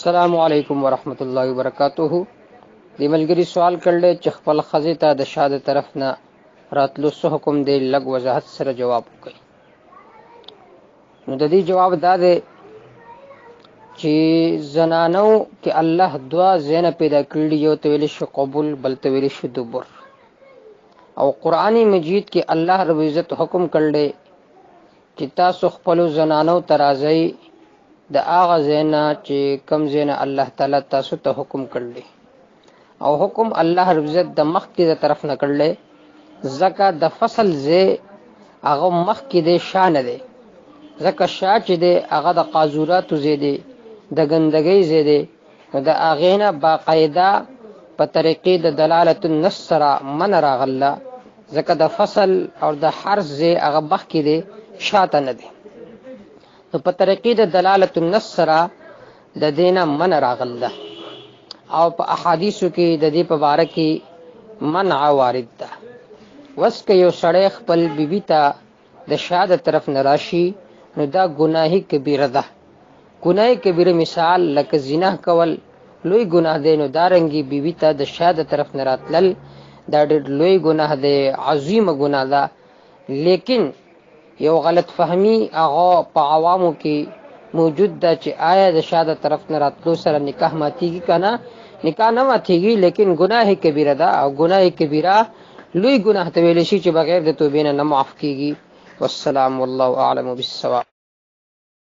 السلام علیکم ورحمت الله وبرکاتہ. دی ملګری سوال کړل چې خپل خزې ته د شاده طرف نه راتلو څه حکم دی، لږ وضاحت سره جواب وکړي. نو د دې جواب دا دی چې زنانو کې الله دوا زینه پیدا کړی، یو ته ویل شي قبول، بل ته ویل شي دبر. او قرآنی مجید کې الله رب عزت حکم کړل چې تاسو خپل زنانو ترازی د هغه زینا چې کم زینا الله تعالی تاسو ته حکم کړل، او حکم الله رب عزت د مخ کې د طرف نه کړل. زکه د فصل زی هغه مخ کې د شان دی، زکه شا چې دی هغه د قاذورات زی دی، د ګندګۍ زی دی. د اغینا باقاعده په طریقې د دلالت النص سره من راغله، زکه د فصل او د حرف زی هغه مخ کې دی، شاته نه دی. نو په طریقې د دلالت النص سره د دینه من راغله، او په احادیثو کې د دې په باره کې منع وارد ده. وس که یو سړی خپل بیبي ته د شاده طرف نه راشي، نو دا ګناهی کبیره ده. ګناهی کبیره مثال لکه زنا کول لوی ګناه دی، نو دارنګي بیبي ته د شاده طرف نه راتلل دا ډېر لوی ګناه دی، عظیمه ګناه ده. لیکن یو غلط فهمی هغه په عوامو کې موجود ده چې آیا د شاده طرف نه راتلو سره نکاح ماتیږي کنه؟ نکاح نه ماتیږي، لیکن گناه کبیره ده، او گناه کبیره لوی گناه ته ویل شي چې بغیر د توبې نه معاف کیږي. والسلام والله اعلم بالصواب.